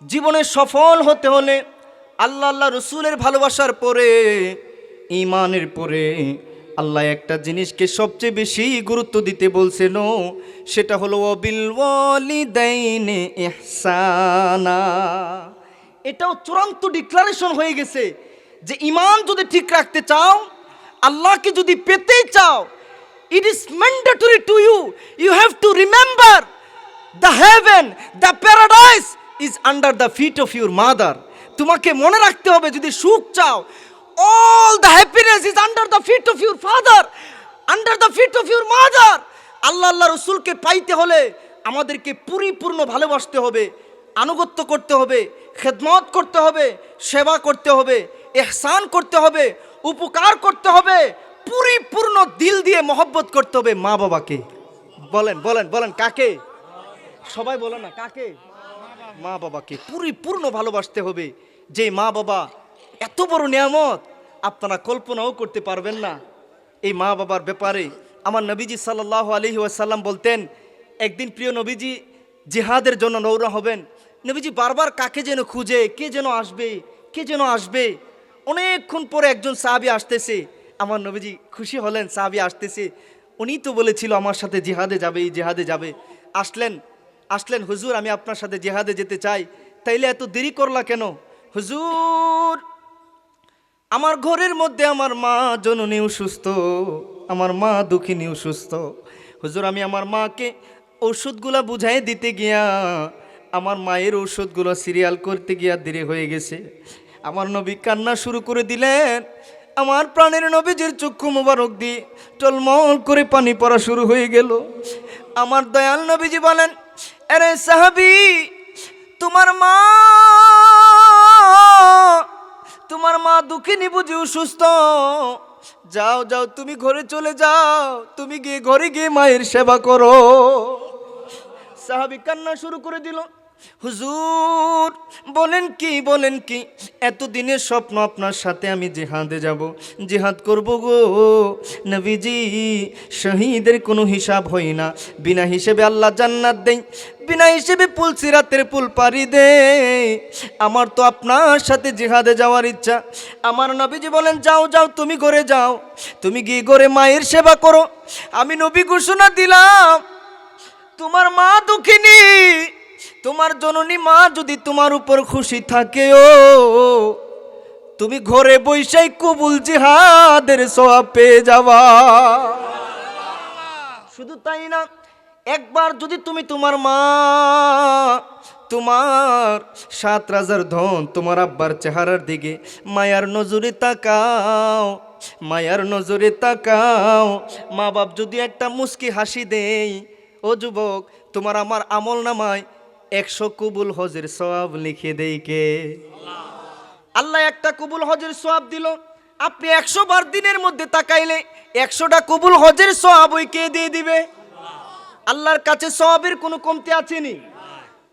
জীবনে সফল হতে হলে আল্লাহ আল্লাহ রসুলের ভালোবাসার পরে, ঈমানের পরে আল্লাহ একটা জিনিসকে সবচেয়ে বেশি গুরুত্ব দিতে বলছেন, সেটা হলো ওয়াবিল ওয়ালিদাইনি ইহসানা। এটাও চূড়ান্ত ডিক্লারেশন হয়ে গেছে যে ঈমান যদি ঠিক রাখতে চাও, আল্লাহকে যদি পেতেই চাও, it is mandatory to you. You have to remember the heaven, the paradise is under the feet of your mother. তোমাকে মনে রাখতে হবে, যদি সুখ চাও, all the happiness is under the feet of your father, under the feet of your mother. আল্লাহ আল্লাহ রসুলকে পাইতে হলে আমাদেরকে পরিপূর্ণ ভালোবাসতে হবে, আনুগত্য করতে হবে, খেদমত করতে হবে, সেবা করতে হবে, ইহসান করতে হবে, উপকার করতে হবে, পরিপূর্ণ দিল দিয়ে মহব্বত করতে হবে মা বাবাকে। বলেন বলেন বলেন, কাকে? সবাই বলেন না, কাকে? মা বাবাকে পরিপূর্ণ ভালোবাসতে হবে। যে মা বাবা এত বড় নিয়ামত, আপনারা কল্পনাও করতে পারবেন না। এই মা বাবার ব্যাপারে আমার নবীজি সাল্লাল্লাহু আলাইহি ওয়াসাল্লাম বলতেন, একদিন প্রিয় নবীজি জিহাদের জন্য রওনা হবেন। নবীজি বারবার কাকে যেন খুঁজে, কে যেন আসবে, কে যেন আসবে। অনেকক্ষণ পরে একজন সাহাবী আসতেছে। আমার নবীজি খুশি হলেন, সাহাবী আসতেছে, উনি তো বলেছিল আমার সাথে জিহাদে যাবে, এই জিহাদে যাবে। আসলেন, হুজুর আমি আপনার সাথে জিহাদে যেতে চাই। তাইলে এত দেরি করলা কেন? হুজুর, আমার ঘরের মধ্যে আমার মা জননী অসুস্থ, আমার মা দুঃখিনী অসুস্থ। হুজুর, আমি আমার মাকে ওষুধগুলা বুঝাই দিতে গিয়া, আমার মায়ের ওষুধগুলো সিরিয়াল করতে গিয়া দেরি হয়ে গেছে। আমার নবী কান্না শুরু করে দিলেন। আমার প্রাণের নবীজির চক্ষু মোবারক দিয়ে টলমল করে পানি পড়া শুরু হয়ে গেল। আমার দয়াল নবীজি বলেন, আরে সাহাবী, তোমার মা দুঃখিনী বুঝি অসুস্থ, যাও যাও তুমি ঘরে চলে যাও, তুমি গিয়ে ঘরে গিয়ে মায়ের সেবা করো। সাহাবী কান্না শুরু করে দিল। হুজুর বলেন কি, এতদিনের স্বপ্ন আপনার সাথে আমি জিহাদে যাব, জিহাদ করব গো নবীজি। শহীদের কোনো হিসাব হয় না, বিনা হিসেবে আল্লাহ জান্নাত দেয়, বিনা হিসেবে পুল সিরাতের পুল পাড়ি দেয়। আমার তো আপনার সাথে জিহাদে যাওয়ার ইচ্ছা। আমার নবীজি বলেন, যাও যাও তুমি ঘরে যাও, তুমি গিয়ে ঘরে মায়ের সেবা করো। আমি নবী ঘোষণা দিলাম, তোমার মা দুঃখিনী, তোমার জননী মা যদি তোমার উপর খুশি থাকেও, তুমি ঘরে বৈশাই কবুল জিহাদের সওয়াব পেয়ে যাবা। শুধু তাই না, একবার যদি তুমি তোমার মা, তোমার 7 রাজার ধন, তোমার আব্বার চেহারার দিকে মায়ার নজরে তাকাও, মায়ার নজরে তাকাও, মা বাপ যদি একটা মুস্কি হাসি দেয়, ও যুবক, তোমার আমার আমল নামায় 100 কবুল হজের সওয়াব লিখে দেই কে? আল্লাহ একটা কবুল হজের সওয়াব দিল। আপনি 100 বার দিনের মধ্যে তাকাইলে 100টা কবুল হজের সওয়াব ওই কে দিয়ে দিবে? আল্লাহর কাছে সওয়াবের কোনো কমতি আছেনি?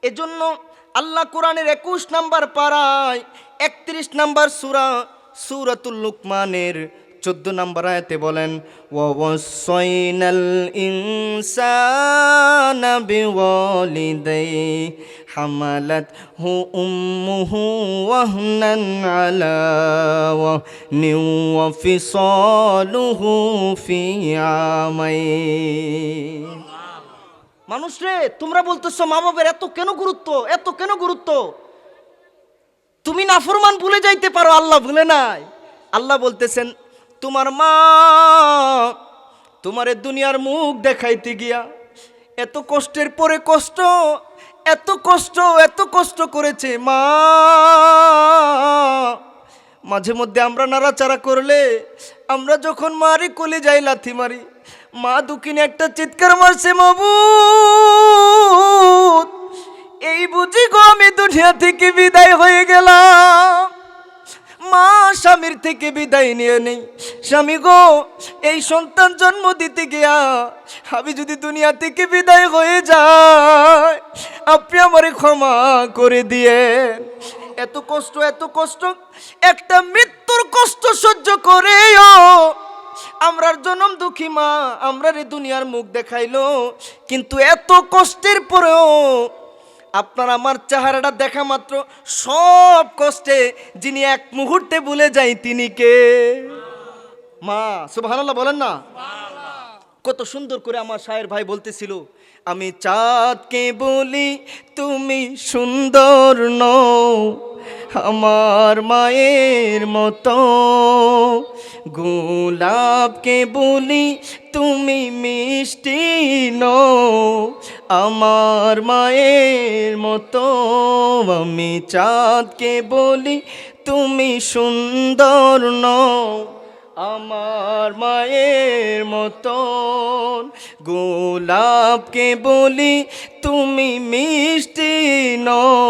এজন্য আল্লাহ কোরআনের 21 নম্বর পারায় 31 নম্বর সূরাতুল লুকমানের 14 নম্বর আয়াতে বলেন, ওয়াসাইনাল ইনসানা বিওয়ালিদাইহি হামালাতহু উম্মুহু ওয়াহনান আলা ওয়াহনিন ওয়া ফিসালুহু ফি আমাইন। মানুষ রে, তোমরা বলতেছো মা বাবার এত কেন গুরুত্ব? তুমি নাফরমান ভুলে যাইতে পারো, আল্লাহ ভুলে নাই। আল্লাহ বলতেছেন, তোমার মা তোমারে দুনিয়ার মুখ দেখাইতে গিয়া এত কষ্টের পরে এত কষ্ট করেছে মা। মাঝে মধ্যে আমরা নাড়াচাড়া করলে, আমরা যখন মারি কোলে যাই লাথি মারি, মা দুঃখিনী একটা চিৎকার মারছে, মাবুদ এই বুঝি গো আমি দুনিয়া থেকে বিদায় হয়ে গেলাম। মা স্বামীর থেকে বিদায় নিয়ে নেই, স্বামী গো এই সন্তান জন্ম দিতে গিয়া আমি যদি দুনিয়া থেকে বিদায় হয়ে যায়, আপনি আমারে ক্ষমা করে দিয়েন। এত কষ্ট, একটা মৃত্যুর কষ্ট সহ্য করেও আমরার জনম দুঃখী মা আমরার এই দুনিয়ার মুখ দেখাইলো, কিন্তু এত কষ্টের পরেও আপনার আমার চেহারাটা দেখা মাত্র সব কষ্টে যিনি এক মুহূর্তে ভুলে যায় তিনি কে? মা। সুবহানাল্লাহ বলেন না। কত সুন্দর করে আমার শায়ের ভাই বলতেছিল, আমি চাঁদকে বলি তুমি সুন্দর নও আমার মায়ের মতো, গোলাপকে বলি তুমি মিষ্টি নও আমার মায়ের মতো, আমি চাঁদকে বলি তুমি সুন্দর নও আমার মায়ের মতন, গোলাপকে বলি তুমি মিষ্টি নও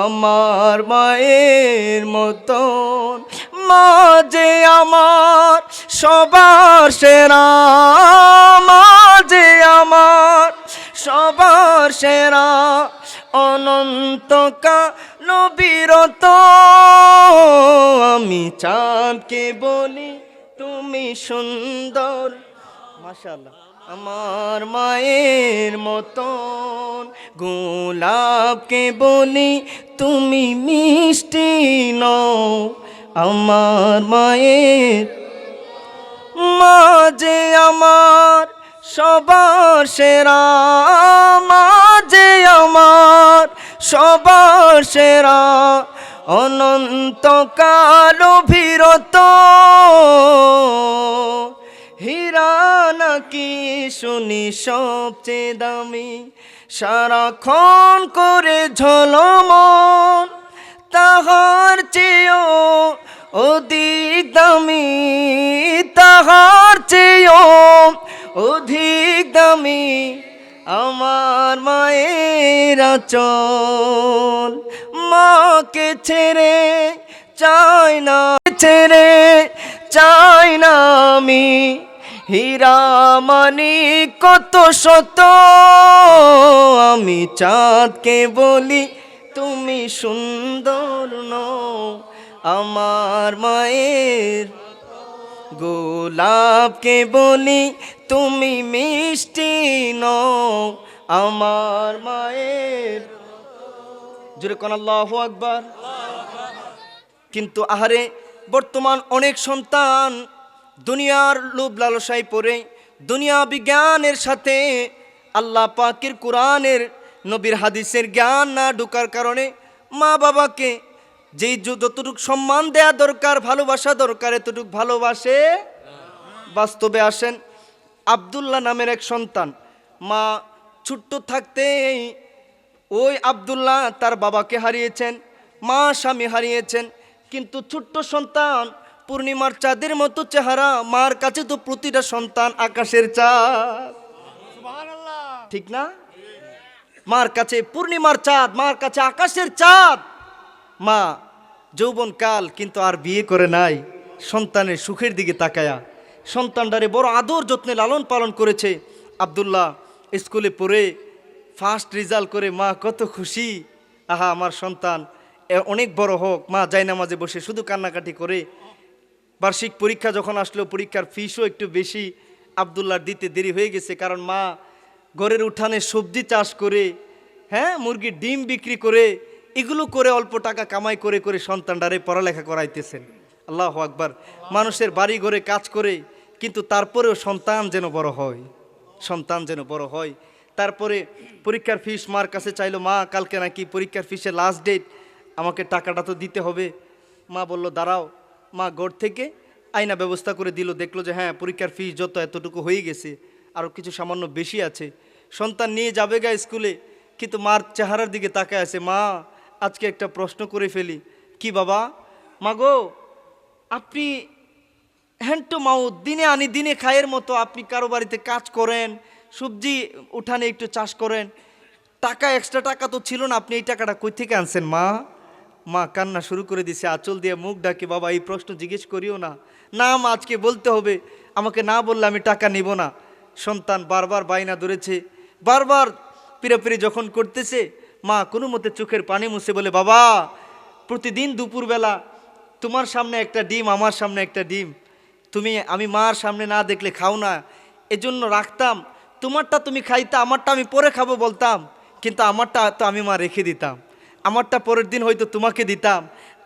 আমার মায়ের মতন, মা যে আমার সবার সেরা, মা যে আমার সবার সেরা, অনন্তকাল বিরত, আমি চাঁদকে বলি তুমি সুন্দর মাশাআল্লাহ আমার মায়ের মতন, গোলাপকে বলি তুমি মিষ্টি নও আমার মায়ের, মা যে আমার সবার সেরা, মা যে আমার সবার সেরা, অনন্তকাল বিরত, হীরা নাকি শুনি সবচেয়ে দামি, সারাক্ষণ করে ঝলমল, তাহার চেয়েও অধিক দামি, তাহার চেয়েও অধিক দামি আমার মায়ের আঁচল, মাকে ছেড়ে চাই না, ছেড়ে চাই না আমি, হীরা মানিক কত শত, আমি চাঁদকে বলি তুমি সুন্দর নও আমার মায়ের, গোলাপকে বলি তুমি মিষ্টি নও আমার মায়ের। জোরে কোন আল্লাহু আকবার। কিন্তু আহারে বর্তমান অনেক সন্তান দুনিয়ার লোভ লালসায় পড়ে দুনিয়া বিজ্ঞানের সাথে আল্লাহ পাকের কোরআনের নবীর হাদিসের জ্ঞান না ঢোকার কারণে মা বাবাকে যেই যতটুকু সম্মান দেয়া দরকার, ভালোবাসা দরকার, এতটুকু ভালোবাসে। বাস্তবে আসেন, আব্দুল্লাহ নামের এক সন্তান, মা ছোট্ট থাকতেই ওই আব্দুল্লাহ তার বাবাকে হারিয়েছেন, মা স্বামী হারিয়েছেন। কিন্তু ছোট্ট সন্তান পূর্ণিমার চাঁদের মতো চেহারা, মার কাছে তো প্রতিটা সন্তান আকাশের চাঁদ, ঠিক না? মার কাছে পূর্ণিমার চাঁদ, মার কাছে আকাশের চাঁদ। মা যৌবনকাল কিন্তু আর বিয়ে করে নাই, সন্তানের সুখের দিকে তাকায়া সন্তানটারে বড় আদর যত্নে লালন পালন করেছে। আব্দুল্লাহ স্কুলে পড়ে ফার্স্ট রেজাল্ট করে মা কত খুশি, আহা আমার সন্তান অনেক বড় হোক। মা জায়নামাজে বসে শুধু কান্নাকাটি করে। বার্ষিক পরীক্ষা যখন আসলো, পরীক্ষার ফিসও একটু বেশি আব্দুল্লাহর দিতে দেরি হয়ে গেছে, কারণ মা ঘরের উঠানে সবজি চাষ করে, হ্যাঁ মুরগির ডিম বিক্রি করে, এগুলো করে অল্প টাকা কামাই করে করে সন্তানটারে পড়ালেখা করাইতেছেন। আল্লাহু আকবার। মানুষের বাড়ি ঘরে কাজ করে, কিন্তু তারপরেও সন্তান যেন বড় হয়, সন্তান যেন বড় হয়। তারপরে পরীক্ষার ফিস মার কাছে চাইলো, মা কালকে নাকি পরীক্ষার ফিসের লাস্ট ডেট, আমাকে টাকাটা তো দিতে হবে। মা বলল দাঁড়াও। মা ঘর থেকে আয়না ব্যবস্থা করে দিল, দেখলো যে হ্যাঁ পরীক্ষার ফিস যত এতটুকু হয়ে গেছে, আরও কিছু সামান্য বেশি আছে। সন্তান নিয়ে যাবে গা স্কুলে, কিন্তু মার চেহারার দিকে তাকায় আছে। মা আজকে একটা প্রশ্ন করে ফেলি। কি বাবা? মা গো, আপনি হ্যান্ড টু মাউথ, দিনে আনি দিনে খায়ের মতো আপনি কারো বাড়িতে কাজ করেন, সবজি উঠানে একটু চাষ করেন, টাকা এক্সট্রা টাকা তো ছিল না, আপনি এই টাকাটা কই থেকে আনছেন মা? মা কান্না শুরু করে দিছে, আঁচল দিয়ে মুখ ডাকে, বাবা এই প্রশ্ন জিজ্ঞেস করিও না, না মা আজকে বলতে হবে, আমাকে না বললে আমি টাকা নিব না। সন্তান বারবার বায়না ধরেছে, বারবার পিড়াপিড়ি যখন করতেছে, মা কোনো মতে চোখের পানি মুছে বলে, বাবা প্রতিদিন দুপুরবেলা তোমার সামনে একটা ডিম, আমার সামনে একটা ডিম, তুমি আমি মার সামনে না দেখলে খাও না, এজন্য রাখতাম, তোমারটা তুমি খাইতা, আমারটা আমি পরে খাবো বলতাম, কিন্তু আমারটা তো আমি মা রেখে দিতাম, আমারটা পরের দিন হয়তো তোমাকে দিতাম,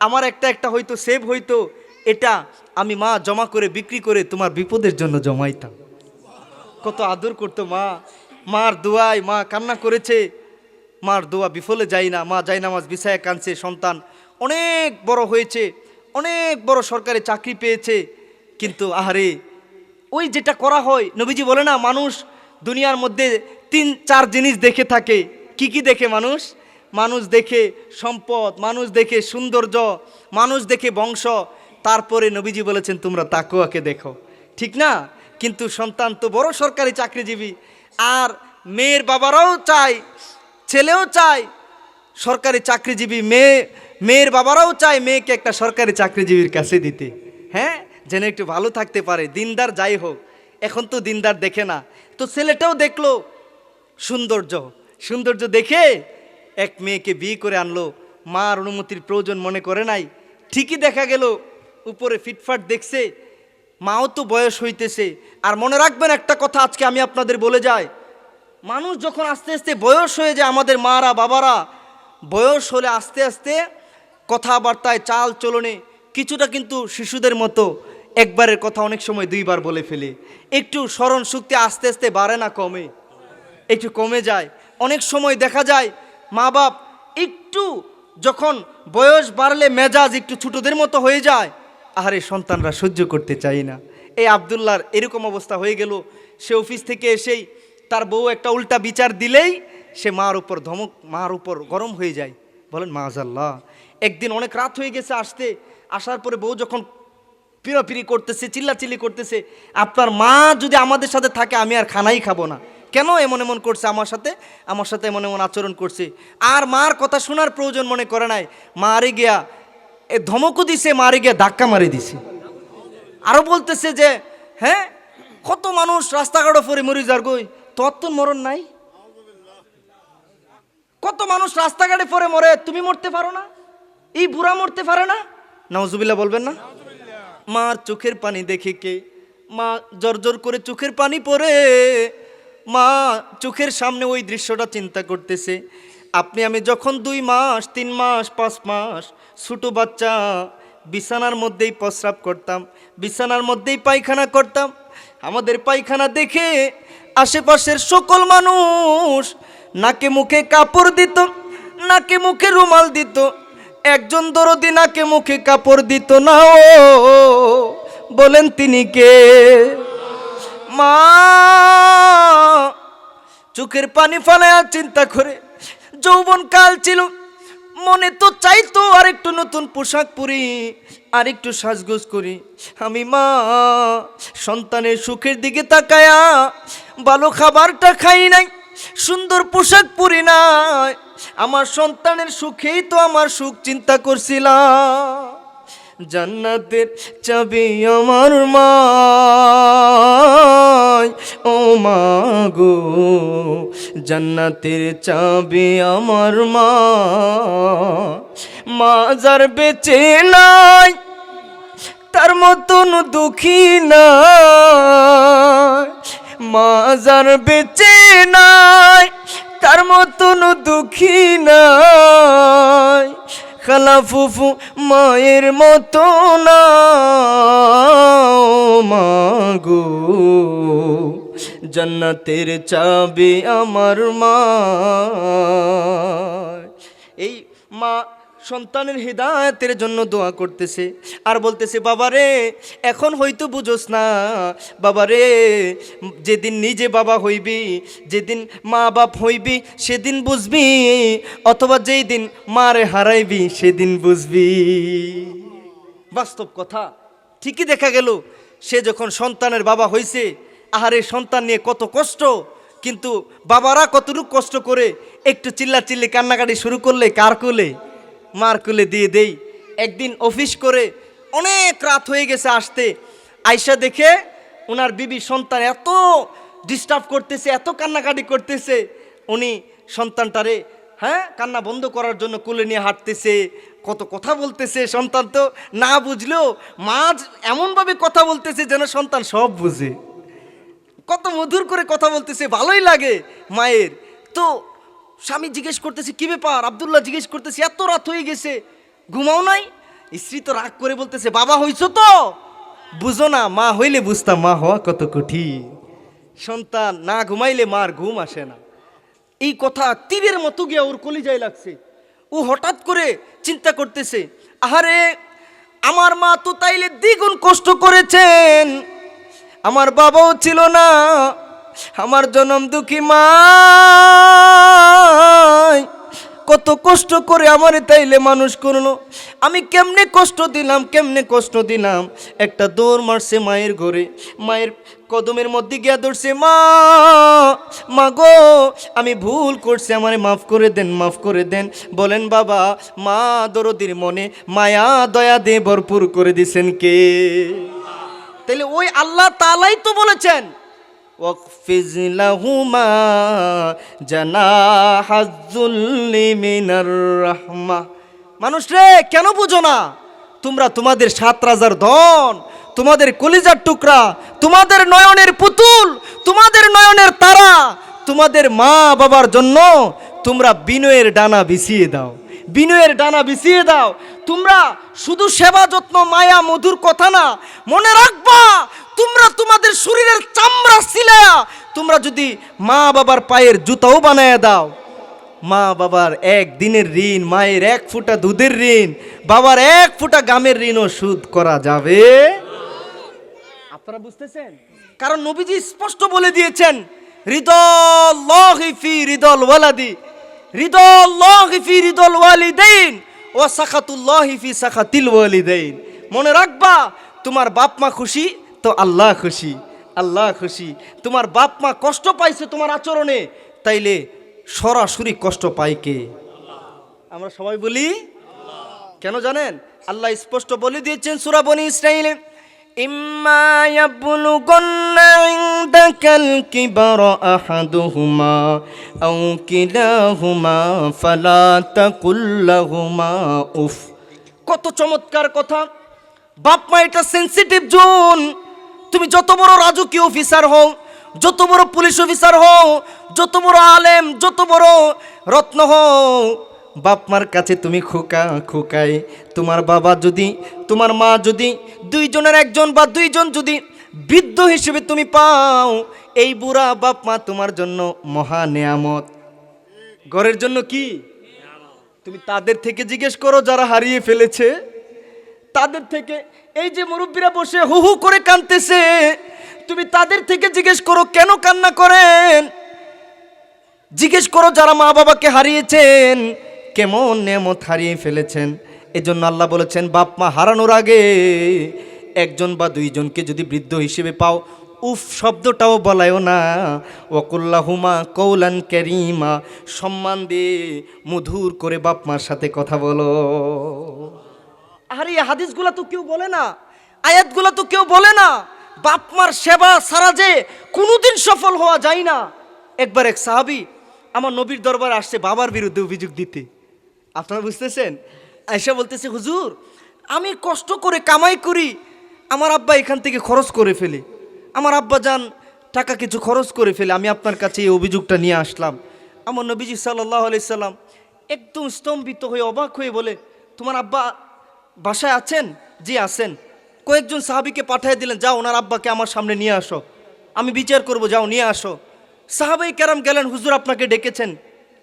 আমার একটা একটা হয়তো সেভ হইতো, এটা আমি মা জমা করে বিক্রি করে তোমার বিপদের জন্য জমাইতাম। কত আদর করতো মা, মার দোয়ায় মা কান্না করেছে, মার দোয়া বিফলে যায় না, মা যায় নামাজ বিছায়া কাঁদছে, সন্তান অনেক বড় হয়েছে, অনেক বড় সরকারি চাকরি পেয়েছে। কিন্তু আহারে ওই যেটা করা হয়, নবীজি বলে না মানুষ দুনিয়ার মধ্যে 3-4 জিনিস দেখে থাকে। কি কি দেখে মানুষ? মানুষ দেখে সম্পদ, মানুষ দেখে সৌন্দর্য, মানুষ দেখে বংশ, তারপরে নবীজি বলেছেন তোমরা তাকওয়াকে দেখো, ঠিক না? কিন্তু সন্তান তো বড় সরকারি চাকরিজীবী, আর মেয়ের বাবারাও চায়, ছেলেও চায় সরকারি চাকরিজীবী, মেয়ের বাবারাও চায় মেয়েকে একটা সরকারি চাকরিজীবীর কাছে দিতে, হ্যাঁ, যেন একটু ভালো থাকতে পারে, দিনদার যাই হোক। এখন তো দিনদার দেখে না, তো ছেলেটাও দেখলো সৌন্দর্য দেখে এক মেয়েকে বিয়ে করে আনলো, মার অনুমতির প্রয়োজন মনে করে নাই। ঠিকই দেখা গেল উপরে ফিটফাট দেখছে, মাও তো বয়স হইতেছে। আর মনে রাখবেন একটা কথা আজকে আমি আপনাদের বলে যাই, মানুষ যখন আস্তে আস্তে বয়স হয়ে যায়, আমাদের মারা বাবারা বয়স হলে আস্তে আস্তে কথাবার্তায় চাল চলনে কিছুটা কিন্তু শিশুদের মতো একবারের কথা অনেক সময় 2বার বলে ফেলে। একটু স্মরণ শক্তি আস্তে আস্তে বাড়ে না কমে? একটু কমে যায়। অনেক সময় দেখা যায় মা বাপ একটু যখন বয়স বাড়লে মেজাজ একটু ছোটদের মতো হয়ে যায়, আহারে সন্তানরা সহ্য করতে চায় না। এই আবদুল্লাহর এরকম অবস্থা হয়ে গেল। সে অফিস থেকে এসেই তার বউ একটা উল্টা বিচার দিলেই সে মার উপর গরম হয়ে যায়। বলেন মাআযাল্লাহ। একদিন অনেক রাত হয়ে গেছে আসার পরে বউ যখন পিড়াপিড়ি করতেছে, চিল্লাচিল্লি করতেছে, আপনার মা যদি আমাদের সাথে থাকে আমি আর খানাই খাবো না, কেন এমন করছে আমার সাথে এমন আচরণ করছে। আর মার কথা শোনার প্রয়োজন মনে করে নাই, মারে গিয়া ধমকও দিছে, মারে গিয়া ধাক্কা মারি দিছে। আরো বলতেছে যে হ্যাঁ, কত মানুষ রাস্তাঘাটে পরে মরি যার গই, তোর তো মরণ নাই। কত মানুষ রাস্তাঘাটে পরে মরে, তুমি মরতে পারো না? এই বুড়া মরতে পারে না? নাউজুবিল্লাহ বলবেন না? মার চোখের পানি দেখে কে, মা জর্জর করে চোখের পানি পড়ে, মা চোখের সামনে ওই দৃশ্যটা চিন্তা করতেছে। আপনি আমি যখন 2 মাস 3 মাস 5 মাস ছোটো বাচ্চা বিছানার মধ্যেই প্রস্রাব করতাম, বিছানার মধ্যেই পায়খানা করতাম, আমাদের পায়খানা দেখে আশেপাশের সকল মানুষ নাকে মুখে কাপড় দিত, নাকে মুখে রুমাল দিত। একজন দরদি নাকে মুখে কাপড় দিত না, ও বলেন তিনি কে? মা চোখের পানি ফালায়া চিন্তা করে, যৌবন কাল ছিল, মনে তো চাইতো আর একটু নতুন পোশাক পরি, আর একটু সাজগোজ করি। আমি মা সন্তানের সুখের দিকে তাকায়া ভালো খাবারটা খাই নাই, সুন্দর পোশাক পরি নাই, আমার সন্তানের সুখেই তো আমার সুখ চিন্তা করছিলাম। জান্নাতের চাবি আমার মা, ও মা গো, জান্নাতের চাবি আমার মা। মা যার বেঁচে নাই তার মতন দুঃখী নাই, মা যার বেঁচে নাই তার মতন দুঃখী নাই, খালা ফুফু মায়ের মতো না, মা গো জান্নাতের চাবি আমার মা। এই মা সন্তানের হিদায়াতের জন্য দোয়া করতেছে আর বলতেছে, বাবারে এখন হয়তো বুঝোস না, বাবারে যেদিন নিজে বাবা হইবি, যেদিন মা বাপ হইবি সেদিন বুঝবি, অথবা যেই দিন মারে হারাইবি সেদিন বুঝবি। বাস্তব কথা। ঠিকই দেখা গেল সে যখন সন্তানের বাবা হইছে, আহারে সন্তান নিয়ে কত কষ্ট, কিন্তু বাবারা কতটুকু কষ্ট করে একটু চিল্লাচিল্লি কান্নাকাটি শুরু করলে কার কোলে? মার কোলে দিয়ে দেই। একদিন অফিস করে অনেক রাত হয়ে গেছে আসতে, আয়শা দেখে ওনার বিবি সন্তান এত ডিস্টার্ব করতেছে, এত কান্নাকাটি করতেছে, উনি সন্তানটারে কান্না বন্ধ করার জন্য কোলে নিয়ে হাঁটতেছে, কত কথা বলতেছে। সন্তান তো না বুঝলেও মা এমনভাবে কথা বলতেছে যেন সন্তান সব বুঝে, কত মধুর করে কথা বলতেছে, ভালোই লাগে মায়ের। তো স্বামী জিজ্ঞেস করতেছে কি ব্যাপার, আব্দুল্লাহ জিজ্ঞেস করতেছে এত রাত হয়ে গেছে ঘুমাও নাই? স্ত্রী তো রাগ করে বলতেছে বাবা হইছো তো, বুঝো না, মা হইলে বুঝতাম মা হওয়া কত কঠিন। সন্তান না ঘুমাইলে মার ঘুম আসে না। এই কথা তীরের মতো গিয়া ওর কলিজায় লাগছে। ও হঠাৎ করে চিন্তা করতেছে, আহারে আমার মা তো তাইলে দ্বিগুণ কষ্ট করেছেন, আমার বাবাও ছিল না, আমার জনম দুঃখী মা কত কষ্ট করে আমারে তাইলে মানুষ করলো, আমি কেমনে কষ্ট দিলাম, কেমনে কষ্ট দিলাম। একটা দৌড় মারছে মায়ের ঘরে, মায়ের কদমের মধ্যে গিয়া ধরছে, মা মা গো আমি ভুল করছি, আমারে মাফ করে দেন, মাফ করে দেন। বলেন বাবা, মা দরদির মনে মায়া দয়া দিয়ে ভরপুর করে দিছেন কে? তাইলে ওই আল্লাহ তাআলাই তো বলেছেন ওয়াকফিজ লাহুমা জানাহাজ্জুল্লি মিনার রাহমা। মানুষ রে কেন বুঝো না? তোমরা তোমাদের 7 রাজার ধন, তোমাদের কলিজার টুকরা, তোমাদের নয়নের পুতুল, তোমাদের নয়নের তারা, তোমাদের মা বাবার জন্য তোমরা বিনয়ের ডানা বিছিয়ে দাও, বিনয়ের ডানা বিছিয়ে দাও। তোমরা শুধু সেবা যত্ন মায়া মধুর কথা না, মনে রাখবা তোমরা তোমাদের শরীরের চামড়া সিলায়া তোমরা যদি মা বাবার পায়ের জুতাও বানায় দাও, মা বাবার এক দিনের ঋণ, মায়ের 1 ফোঁটা দুধের ঋণ, বাবার 1 ফোঁটা গামের ঋণও শোধ করা যাবে। আপনারা বুঝতেছেন? কারণ নবীজি স্পষ্ট বলে দিয়েছেন রিদাল্লাহি ফি রিদাল ওয়ালাদি, রিদাল্লাহি ফি রিদাল ওয়ালিদাইন ওয়া সাখাতুল্লাহি ফি সাখাতিল ওয়ালিদাইন। মনে রাখবা তোমার বাপ মা খুশি তো আল্লাহ খুশি, আল্লাহ খুশি। তোমার বাপ মা কষ্ট পাইছে তোমার আচরণে, তাইলে সরাসরি কষ্ট পায় কে? আমরা সবাই বলি কেন জানেন? আল্লাহ স্পষ্ট বলে দিয়েছেন সূরা বনী ইসরাঈলে, ইম্মা ইয়াবলুগান্না ইনদাকাল কিবারা আহাদুহুমা আও কিলাহুমা ফালা তাকুল লাহুমা উফ। কত চমৎকার কথা! বাপ মা এটা সেনসিটিভ জোন। তুমি যত বড় রাজকীয় অফিসার হও, যত বড় পুলিশ অফিসার হও, যত বড় আলেম, যত বড় রত্ন হও, বাপ মার কাছে তুমি খোকা খোকাই। তোমার বাবা যদি, তোমার মা যদি 2 জনের 1 জন বা 2 জন যদি বৃদ্ধ হিসেবে তুমি পাও, এই বুড়া বাপ মা তোমার জন্য মহা নেয়ামত। ঘরের জন্য কি? তুমি তাদের থেকে জিজ্ঞেস করো যারা হারিয়ে ফেলেছে, তাদের থেকে। এই যে মুরব্বীরা বসে হু হু করে কাঁদতেছে, তুমি তাদের থেকে জিজ্ঞেস করো কেন কান্না করেন। জিজ্ঞেস করো যারা মা বাবাকে হারিয়েছেন কেমন নেয়ামত হারিয়ে ফেলেছেন। এজন্য আল্লাহ বলেছেন বাপ মা হারানোর আগে 1 জন বা 2 জনকে যদি বৃদ্ধ হিসেবে পাও, উফ শব্দটাও বলায়ও না। ওয়াকুল্লাহুমা কওলান কারীমা, সম্মান দিয়ে মধুর করে বাপ মার সাথে কথা বলো। আরে এই হাদিসগুলা তো কেউ বলে না, আয়াতগুলা তো কেউ বলে না। বাপ মার সেবা ছাড়া যে কোনোদিন সফল হওয়া যায় না। একবার এক সাহাবী আমার নবীর দরবারে আসছে বাবার বিরুদ্ধে অভিযোগ দিতে। আপনারা বুঝতেছেন? আয়েশা বলতেছে, হুজুর আমি কষ্ট করে কামাই করি, আমার আব্বা এখান থেকে খরচ করে ফেলে, আমার আব্বা যান টাকা কিছু খরচ করে ফেলে, আমি আপনার কাছে এই অভিযোগটা নিয়ে আসলাম। আমার নবীজি সাল্লাল্লাহু আলাইহি সাল্লাম একদম স্তম্ভিত হয়ে অবাক হয়ে বলে, তোমার আব্বা বাসায় আছেন? জি আছেন। কয়েকজন সাহাবীকে পাঠিয়ে দিলেন, যাও ওনার আব্বাকে আমার সামনে নিয়ে আসো, আমি বিচার করব, যাও নিয়ে আসো। সাহাবাই কেরাম গেলেন, হুজুর আপনাকে ডেকেছেন।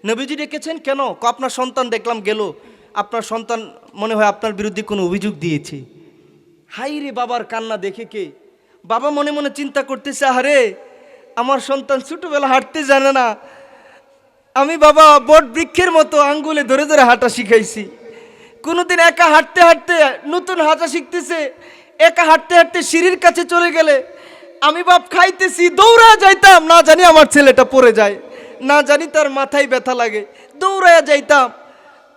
নবীজি ডেকেছেন কেন? আপনার সন্তান দেখলাম গেল, আপনার সন্তান মনে হয় আপনার বিরুদ্ধে কোনো অভিযোগ দিয়েছে। হাই রে বাবার কান্না দেখে কে? বাবা মনে মনে চিন্তা করতেছে, আরে আমার সন্তান ছোটবেলা হাঁটতে জানে না, আমি বাবা বট বৃক্ষের মতো আঙ্গুলে ধরে ধরে হাঁটা শিখাইছি। কোনোদিন একা হাঁটতে হাঁটতে নতুন হাঁটা শিখতেছে, একা হাঁটতে হাঁটতে সিঁড়ির কাছে চলে গেলে আমি বাপ খাইতেছি, দৌড়া যাইতাম, না জানি আমার ছেলেটা পড়ে যায়, না জানি তার মাথায় ব্যথা লাগে, দৌড়ায়া যাইতাম।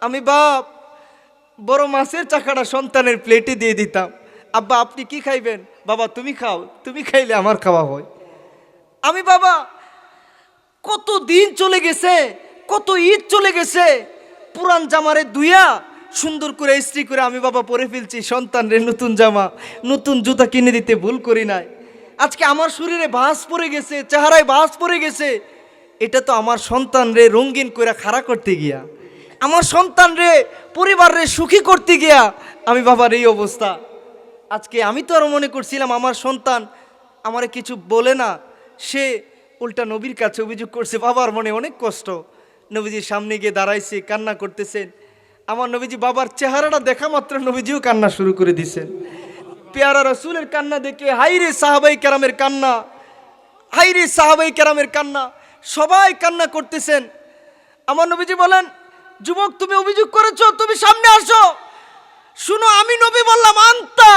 আমি বাপ বড় মাছের চাকাটা সন্তানের প্লেটে দিয়ে দিতাম, আব্বা আপনি কি খাইবেন? বাবা তুমি খাও, তুমি খাইলে আমার খাওয়া হয়। আমি বাবা কত দিন চলে গেছে, কত ঈদ চলে গেছে, পুরান জামারে দুইয়া সুন্দর করে ইস্ত্রি করে আমি বাবা পরে ফেলছি, সন্তানরে নতুন জামা নতুন জুতা কিনে দিতে ভুল করি নাই। আজকে আমার শরীরে ভাঁজ পড়ে গেছে, চেহারায় ভাঁজ পড়ে গেছে, এটা তো আমার সন্তান রে রঙিন করে খাড়া করতে গিয়া, আমার সন্তান রে পরিবার রে সুখী করতে গিয়া আমি বাবার এই অবস্থা। আজকে আমি তো আরও মনে করছিলাম আমার সন্তান আমারে কিছু বলে না, সে উল্টা নবীর কাছে অভিযোগ করছে। বাবার মনে অনেক কষ্ট। নবীজির সামনে গিয়ে দাঁড়াইছে, কান্না করতেছেন। আমার নবীজি বাবার চেহারাটা দেখা মাত্র নবীজিও কান্না শুরু করে দিছেন। পেয়ারা রসুলের কান্না দেখে হাইরে সাহাবাই কেরামের কান্না, হাইরে সাহাবাই কেরামের কান্না, সবাই কান্না করতেছেন। আমার নবীজি বলেন, যুবক তুমি অভিযোগ করেছো, তুমি সামনে আসো। শুনো, আমি নবী বললাম আন্তা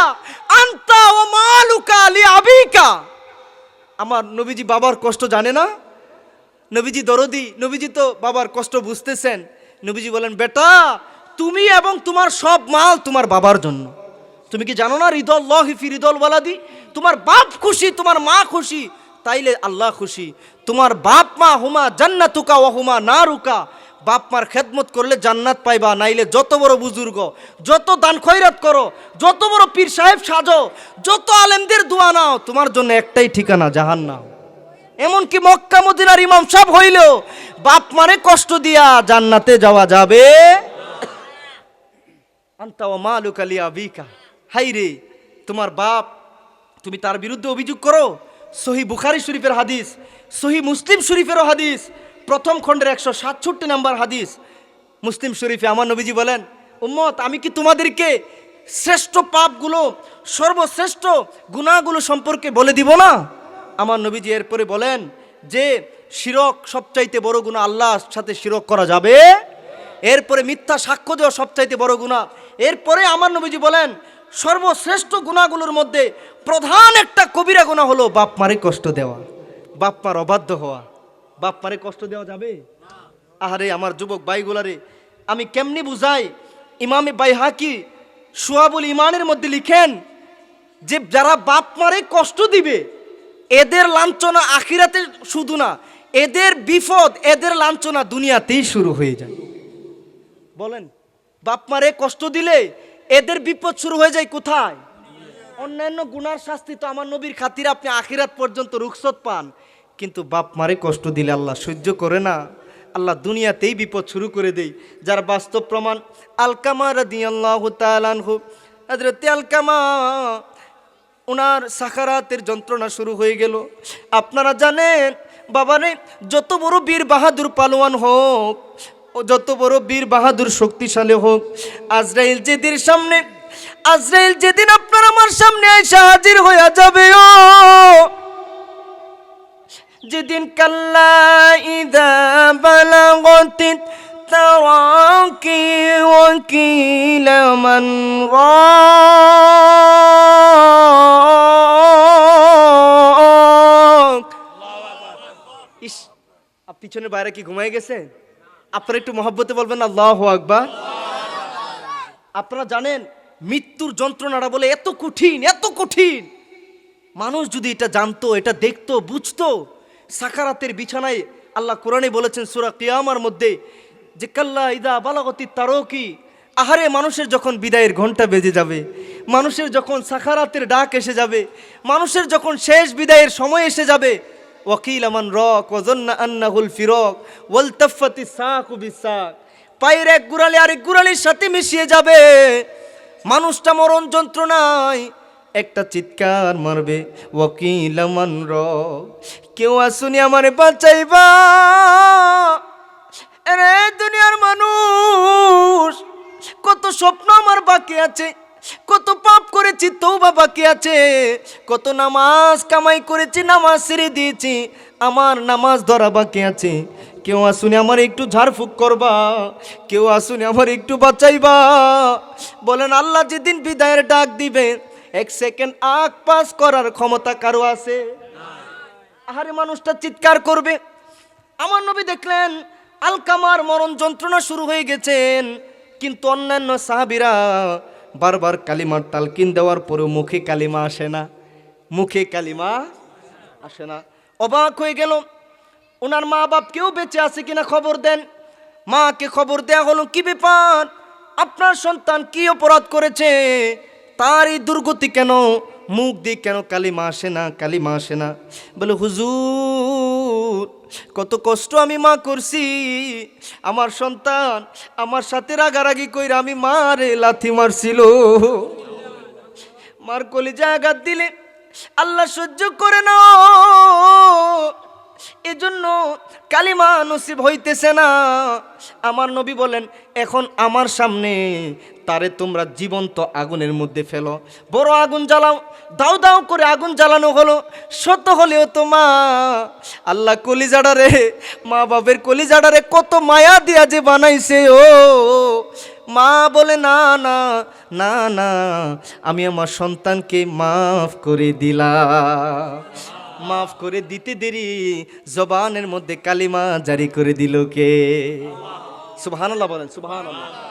আন্তা ও মালুকা লি আবিকা। আমার নবীজি বাবার কষ্ট জানে না, নবীজি দরদি, নবীজি তো বাবার কষ্ট বুঝতেছেন। নবীজি বলেন, বেটা তুমি এবং তোমার সব মাল তোমার বাবার জন্য। তুমি কি জানো না রিদল্লাহি ফি রিদল ওয়ালাদি, তোমার বাপ খুশি, তোমার মা খুশি, তাইলে আল্লাহ খুশি। তোমার বাপ মা হুমা জান্নাতুকা ওয়া হুমা নারুকা, বাপ মার খেদমত করলে জান্নাত পাইবা, নাইলে যত বড় বুজুর্গ, যত দান খয়রাত করো, যত বড় পীর সাহেব সাজো, যত আলেমদের দোয়া নাও, তোমার জন্য একটাই ঠিকানা জাহান্নাম। এমনকি মক্কা মদিনার ইমাম সাহেব হইলেও বাপ মারে কষ্ট দিয়া জান্নাতে যাওয়া যাবে। আনতা ওয়া মালুকা লি আবিকা, হাই রে তোমার বাপ, তুমি তার বিরুদ্ধে অভিযোগ করো। সহি বুখারী শরীফের হাদিস, সহি মুসলিম শরীফেরও হাদিস, প্রথম খণ্ডের 167 নম্বর হাদিস মুসলিম শরীফে। আমার নবীজি বলেন, উম্মত আমি কি তোমাদেরকে শ্রেষ্ঠ পাপগুলো, সর্বশ্রেষ্ঠ গুনাহগুলো সম্পর্কে বলে দিব না? আমার নবীজি এরপরে বলেন যে শিরক সবচাইতে বড় গুনাহ, আল্লাহর সাথে শিরক করা যাবে। এরপরে মিথ্যা সাক্ষ্য দেওয়া সবচাইতে বড় গুনাহ। এরপরে আমার নবীজি বলেন সর্বশ্রেষ্ঠ গুনাহগুলোর মধ্যে প্রধান একটা কবিরা গুনাহ হলো বাপ মারে কষ্ট দেওয়া, বাপ মার অবাধ্য হওয়া। বাপ মারে কষ্ট দেওয়া যাবে? আহারে আমার যুবক ভাইগুলারে আমি কেমনি বুঝাই। ইমামে বাইহাকি শুআবুল ঈমানের মধ্যে লিখেন যে যারা বাপ মারে কষ্ট দিবে এদের লাঞ্ছনা আখিরাতে শুধু না, এদের বিপদ, এদের লাঞ্ছনা দুনিয়াতেই শুরু হয়ে যায়। বলেন, বাপ মারে কষ্ট দিলে এদের বিপদ শুরু হয়ে যায় কোথায়? অন্যান্য গুনার শাস্তি তো আমার নবীর খাতিরে আপনি আখিরাত পর্যন্ত রুখসত পান, কিন্তু বাপ মারে কষ্ট দিলে আল্লাহ সহ্য করে না, আল্লাহ দুনিয়াতেই বিপদ শুরু করে দেয়। যার বাস্তব প্রমাণ আলকামা রাদিয়াল্লাহু তাআলা আনহু, হযরত আলকামা ওনার সাকারাতের যন্ত্রণা শুরু হয়ে গেল। আপনারা জানেন বাবারে, যত বড় বীর বাহাদুর পালোয়ান হোক, ও যত বড় বীর বাহাদুর শক্তিশালী হোক, আজরাইল যেদিন সামনে, আজরাইল যেদিন আপনার আমার সামনে এসে হাজির হয়ে যাবে, ও যেদিন কাল্লা ইযা বালাগাতিত তারাকি ওয়া কিলা মান রাক। ইস, পিছনের বাইরে কি ঘুমায় গেছে? আপনারা একটু মহব্বতে বলবেন আল্লাহু আকবার। আপনারা জানেন মৃত্যুর যন্ত্রণাটা বলে এত কঠিন, এত কঠিন। মানুষ যদি এটা জানতো, এটা দেখতো, বুঝতো। সাকারাতের বিছানায় আল্লাহ কোরআনে বলেছেন সূরা কিয়ামার মধ্যে যে কাল্লা ইযা বালাগাতিত তারাকি, আহারে মানুষের যখন বিদায়ের ঘন্টা বেজে যাবে, মানুষের যখন সাকারাতের ডাক এসে যাবে, মানুষের যখন শেষ বিদায়ের সময় এসে যাবে, ওয়াকিল মান রাক ওয়া যান্না আন্নাহুল ফিরাক ওয়ালতাফাতিস সাকু বিসাক, পায়ের এক গুড়ালি আরেক গুড়ালির সাথে মিশিয়ে যাবে। মানুষটা মরণ যন্ত্রণায় একটা চিৎকার মারবে, ওয়াকিল মান রাক, কেউ আসুনি আমারে বাঁচাইবা। আরে দুনিয়ার মানুষ, কত স্বপ্ন আমার বাকি আছে, কত পাপ করেছি তওবা বাকি আছে, কত নামাজ কামাই করেছি, নামাজ ছেড়ে দিয়েছি, আমার নামাজ ধরা বাকি আছে। কেউ আসুনি আমার একটু ঝাড়ফুঁক করবা, কেউ আসুনি আমার একটু বাঁচাইবা। বলেন আল্লাহ যেদিন বিদায়ের ডাক দিবে, এক সেকেন্ড আগ পাস করার ক্ষমতা কারো আছে? আহারে মানুষটা চিৎকার করবে। আমার নবী দেখলেন আলকামার মরণ যন্ত্রণা শুরু হয়ে গেছেন, কিন্তু অন্যান্য সাহাবীরা বারবার কালিমার তালকিন দেওয়ার পরেও মুখে কালিমা আসে না, মুখে কালিমা আসে না। অবাক হয়ে গেল। ওনার মা বাপ কেউ বেঁচে আছে কিনা খবর দেন। মাকে খবর দেয়া হলো, কি ব্যাপার, আপনার সন্তান কি অপরাধ করেছে, তার এই দুর্গতি কেন, মুখ দিয়ে কেন কালিমা আসে না, কালিমা আসে না? বলে হুজুর হুজুর কত কষ্ট আমি মা করছি, আমার সন্তান আমার সাথে রাগারাগি কইরা আমি মারে লাথি মারছিল। মার কলিজা আঘাত দিলে আল্লাহ সহ্য করে না, এজন্য কালিমা নসিব হইতেছে না। আমার নবী বলেন, এখন আমার সামনে তারে তোমরা জীবন্ত আগুনের মধ্যে ফেলো, বড় আগুন জ্বালাও, দাও দাও করে আগুন জ্বালানো হলো। শত হলেও তো মা, আল্লাহ কলিজাডারে, মা বাবের কলিজাডারে কত মায়া দিয়া যে বানাইছে। ও মা বলে, না না না না, আমি আমার সন্তানকে মাফ করে দিলাম। মাফ করে দিতে দেরি জবানের মধ্যে কালিমা জারি করে দিল কে? সুবহানাল্লাহ বলেন, সুবহানাল্লাহ।